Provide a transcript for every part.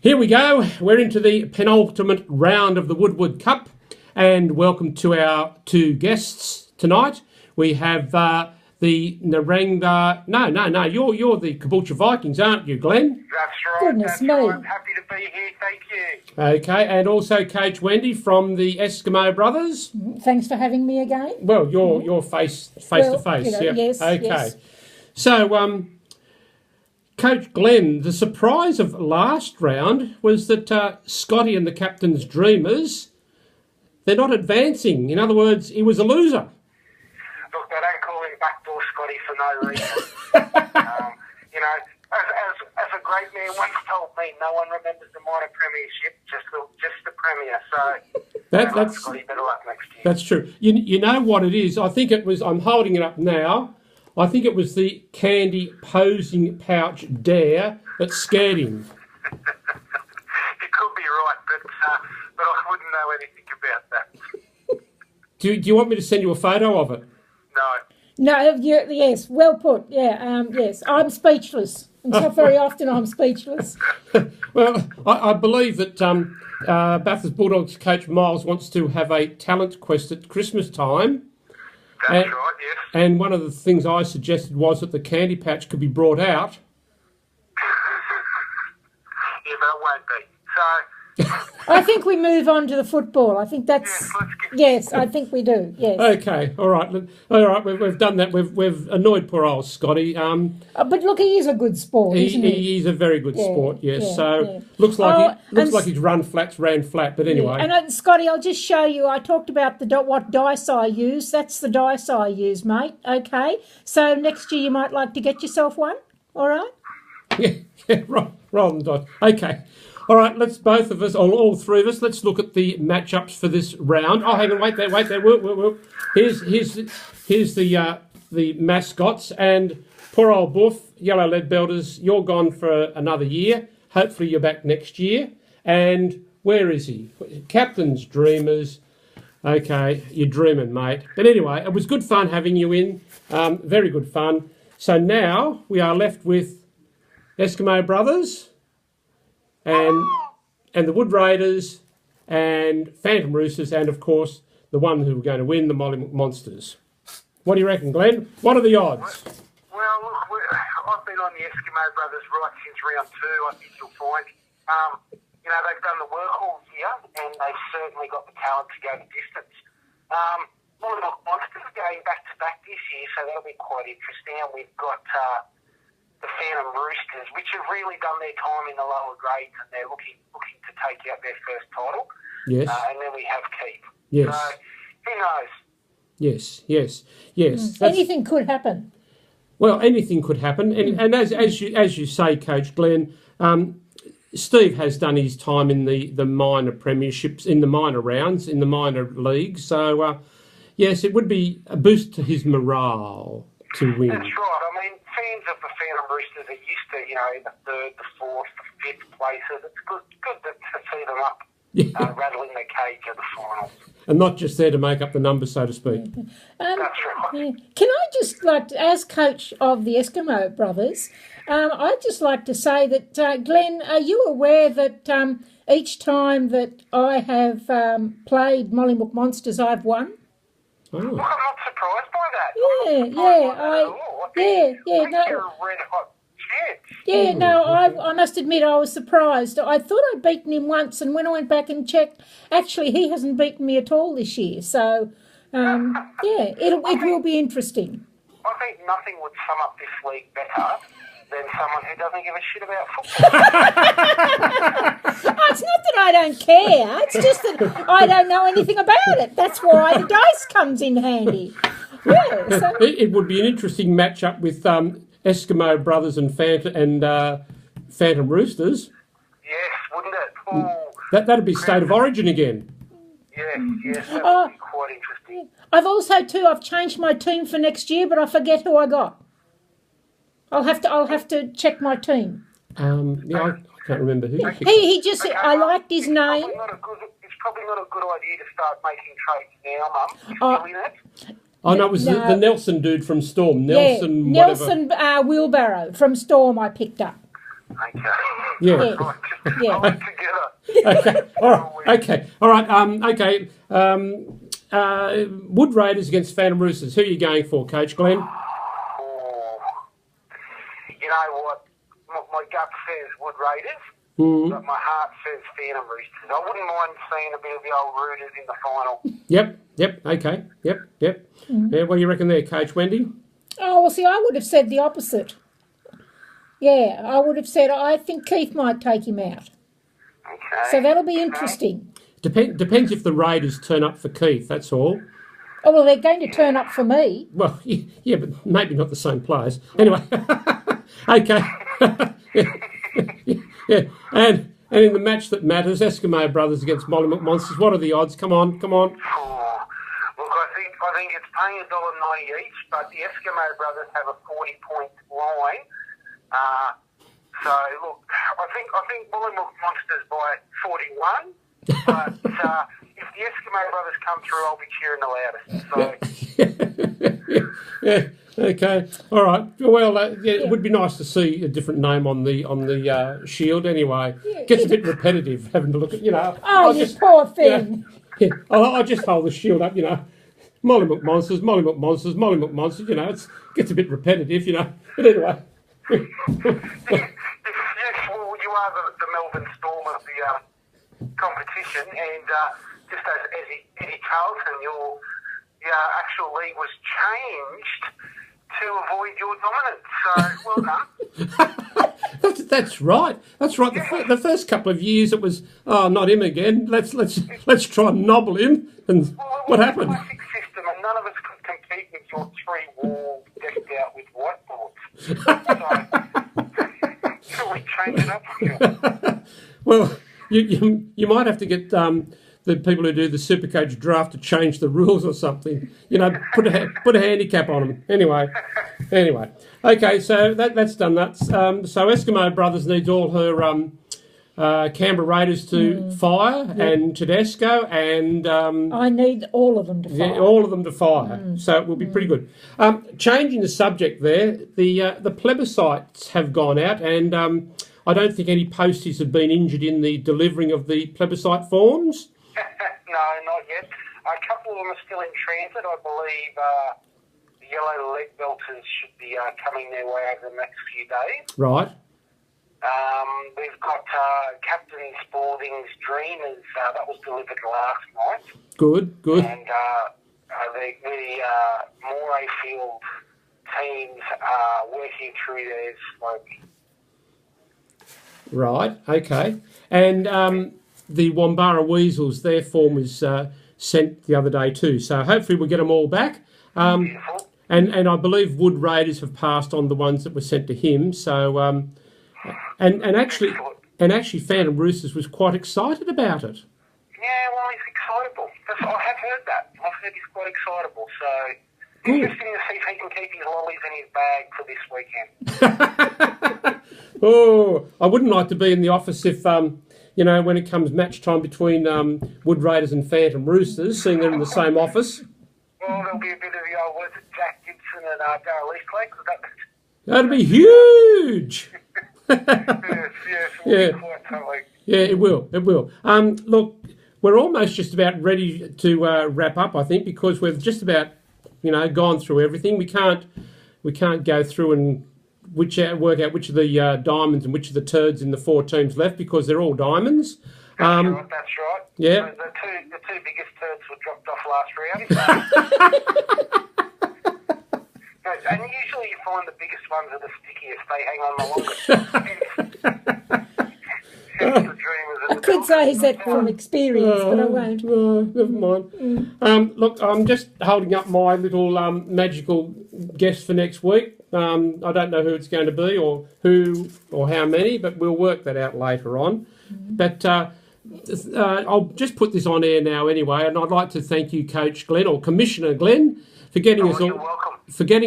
Here we go. We're into the penultimate round of the Woodward Cup, and welcome to our two guests tonight. We have the Narangba. No. You're the Caboolture Vikings, aren't you, Glenn? That's right. Goodness me. Right. Happy to be here. Thank you. Okay, and also Coach Wendy from the Eskimo Brothers. Thanks for having me again. Well, you're face to face. You know, Yeah. yes, Okay. yes. So, Coach Glenn, the surprise of last round was that Scotty and the captain's Dreamers, they're not advancing. In other words, he was a loser. Look, they don't call him Backdoor Scotty for no reason. As a great man once told me, no one remembers the minor premiership, just the premier. So That's Scotty, better luck next year. That's true. You know what it is? I think it was, I'm holding it up now, I think it was the candy posing pouch dare that scared him. You could be right, but I wouldn't know anything about that. Do you want me to send you a photo of it? No, yes, well put. Yeah, yes, I'm speechless. And so very often I'm speechless. Well, I believe that Bathurst Bulldogs coach Miles wants to have a talent quest at Christmas time. That's right, yes. And one of the things I suggested was that the candy patch could be brought out. Yeah, but it won't be. So I think we move on to the football. I think that's... Yes, I think we do, yes. Okay, all right. We've done that. We've annoyed poor old Scotty. But look, he is a good sport, isn't he? He's a very good sport, yes. Yeah, so yeah. looks like he's ran flat. But anyway, Yeah. And Scotty, I'll just show you. I talked about what dice I use. That's the dice I use, mate. Okay. So next year you might like to get yourself one. All right. yeah, right. Roll the dice. Okay. All right, let's both of us, all three of us, let's look at the matchups for this round. Oh, hang on, wait there. Whoop. Here's the mascots, and poor old Buff, Yellow Lead Belters, you're gone for another year. Hopefully you're back next year. And where is he? Captain's Dreamers. Okay, you're dreaming, mate. But anyway, it was good fun having you in. Very good fun. So now we are left with Eskimo Brothers, and the Wood Raiders, and Phantom Roosters, and of course the one who were going to win, the Molly Monsters. What do you reckon, Glenn? What are the odds? Well, look, I've been on the Eskimo Brothers right since round 2. I think you'll find, they've done the work all year, and they've certainly got the talent to go the distance. Molly Monsters going back to back this year, so that'll be quite interesting. And we've got the Phantom Roosters, which have really done their time in the lower grades, and they're looking to take out their first title. Yes. And then we have Keep. Yes. So, who knows? Yes. Anything could happen. Well, anything could happen, and as you say, Coach Glenn, Steve has done his time in the minor premierships, in the minor rounds, in the minor leagues. So, yes, it would be a boost to his morale to win. That's right. I mean, fans of the Phantom Roosters are used to, in the 3rd, the 4th, the 5th places. It's good to see them up, rattling the cage at the finals. And not just there to make up the numbers, so to speak. That's right. Yeah. Can I just, as coach of the Eskimo Brothers, I'd just like to say that, Glenn, are you aware that each time that I have played Molly Monsters, I've won? Oh. Look, I'm not surprised by that. You're a red hot chance. Yeah, no, I must admit I was surprised. I thought I'd beaten him once, and when I went back and checked, actually he hasn't beaten me at all this year. So, it will be interesting. I think nothing would sum up this league better than someone who doesn't give a shit about football. It's not that I don't care. It's just that I don't know anything about it. That's why the dice comes in handy. Yeah, so. It would be an interesting matchup with Eskimo Brothers and Phantom Roosters. Yes, wouldn't it? Oh, that'd be State of Origin again. Yes, that would be quite interesting. I've changed my team for next year, but I forget who I got. I'll have to check my team. I can't remember who. He just, I liked his name. It's probably not a good idea to start making trades now, Mum. You still in it? Oh, no, it was the Nelson dude from Storm. Nelson Wheelbarrow from Storm I picked up. Okay, Okay. Yeah. Right, just Yeah. hold it together. Okay. All right. Okay. All right. Okay. Wood Raiders against Phantom Roosters. Who are you going for, Coach Glenn? Oh, you know what? My gut says Wood Raiders, but my heart says Phantom Roosters. I wouldn't mind seeing a bit of the old Roosters in the final. Yep. Okay. Yep. Yeah. What do you reckon there, Coach Wendy? Oh, well, see, I would have said the opposite. Yeah, I would have said I think Keith might take him out. Okay. So that'll be interesting. Depends if the Raiders turn up for Keith. That's all. Oh, well, they're going to turn up for me. Well, yeah, but maybe not the same players. Anyway, okay. yeah. And in the match that matters, Eskimo Brothers against Mollymook Monsters. What are the odds? Come on. Oh, look, I think it's paying $1.90 each, but the Eskimo Brothers have a 40-point line. So look, I think Woodward Monsters by 41. But if the Eskimo Brothers come through, I'll be cheering the loudest. So Yeah. Okay. All right. Well, it would be nice to see a different name on the shield. Anyway, gets a bit repetitive having to look at Oh, you poor thing. Yeah. I just hold the shield up. Mollymook Monsters. It gets a bit repetitive. But anyway. yes, well, you are the Melbourne Storm of the competition, and just as Eddie Carlton, your actual league was changed to avoid your dominance. So well done. That's right. That's right. The first couple of years it was not him again. Let's try and nobble him. And what happened? It was a classic system, and none of us could compete with your 3 walls decked out with whiteboards. So we changed it up for you. Well, you might have to get the people who do the Supercoach draft to change the rules or something. Put a handicap on them. Anyway. Okay, so that's done. That's so Eskimo Brothers needs all her Canberra Raiders to fire and Tedesco and I need all of them to fire. Yeah, all of them to fire. So it will be pretty good. Changing the subject there, the plebiscites have gone out, and I don't think any posties have been injured in the delivering of the plebiscite forms. No, not yet. A couple of them are still in transit. I believe the yellow leg belters should be coming their way over the next few days. Right. We've got Captain Spalding's Dreamers. That was delivered last night. Good. And the Morayfield teams are working through theirs slowly. Right, okay. And the Wambara Weasels, their form was sent the other day too. So hopefully we'll get them all back. Beautiful. And I believe Wood Raiders have passed on the ones that were sent to him. So and actually Phantom Roosters was quite excited about it. Yeah, well, he's excitable. I have heard that. I've heard he's quite excitable. So interesting to see if he can keep his lollies in his bag for this weekend. Oh, I wouldn't like to be in the office if, when it comes match time between Wood Raiders and Phantom Roosters, seeing them in the same office. Well, there'll be a bit of the old words of Jack Gibson and Darryl Eastlake. That'd be huge. Yes. Yeah, it will. Look, we're almost just about ready to wrap up, I think, because we've just about, gone through everything. We can't go through and work out which of the diamonds and which of the turds in the 4 teams left, because they're all diamonds. That's right. Yeah. The two biggest turds were dropped off last round. And usually you find the biggest ones are the stickiest. They hang on the longest. I could say that from experience, but I won't. Never mind. Look, I'm just holding up my little magical guest for next week. I don't know who it's going to be or who or how many, but we'll work that out later on. But I'll just put this on air now anyway, and I'd like to thank you, Coach Glenn, or Commissioner Glenn, for getting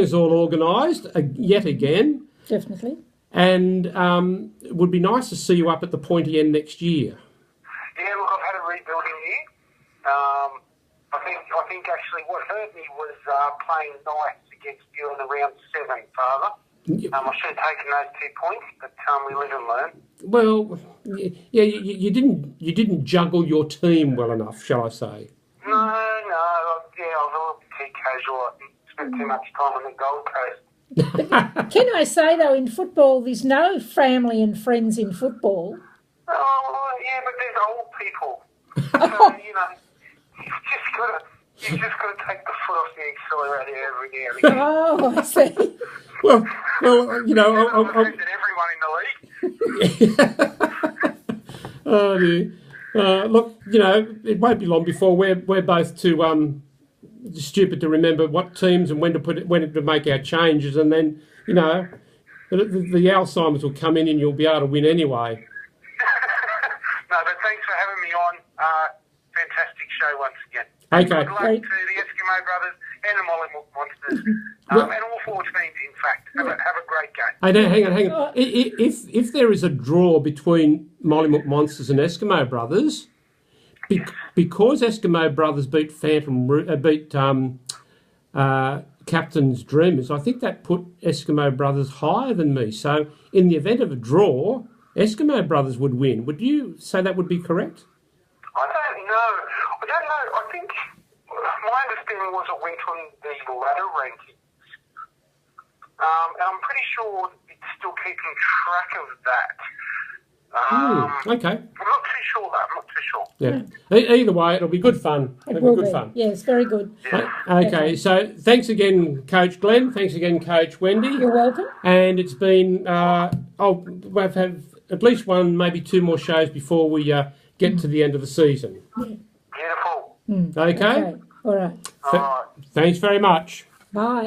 us all organised yet again. Definitely. And it would be nice to see you up at the pointy end next year. Yeah, look, I've had a rebuilding year. I think actually what hurt me was playing nice against you in the round 7, Father. I should have taken those 2 points, but we live and learn. Well, yeah, you didn't juggle your team well enough, shall I say? No, I was a little bit too casual. I think spent too much time on the Gold Coast. Can I say, though, in football, there's no family and friends in football. Oh, yeah, but there's old people. So, you've just got to take the foot off the accelerator every now and again. Oh, I see. Well, I've everyone in the league. oh dear. Look, it won't be long before we're both too stupid to remember what teams and when to make our changes, and then the Alzheimer's will come in and you'll be able to win anyway. No, but thanks for having me on. Fantastic show once again. Okay. Good luck to the Eskimo Brothers and the Mollymook Monsters, and all 4 teams, in fact. Have a great game. Hey, no, hang on. If there is a draw between Mollymook Monsters and Eskimo Brothers, because Eskimo Brothers beat Captain's Dreamers, I think that put Eskimo Brothers higher than me. So in the event of a draw, Eskimo Brothers would win. Would you say that would be correct? I don't know. I think my understanding was it went on the ladder rankings. And I'm pretty sure it's still keeping track of that. Okay. I'm not too sure, though. I'm not too sure. Yeah. Either way, it'll be good fun. It'll be good fun. Yes, very good. Yeah. Okay, so thanks again, Coach Glenn. Thanks again, Coach Wendy. You're welcome. And it's been, we'll have at least 1, maybe 2 more shows before we get to the end of the season. Beautiful. Okay? All right. Thanks very much. Bye.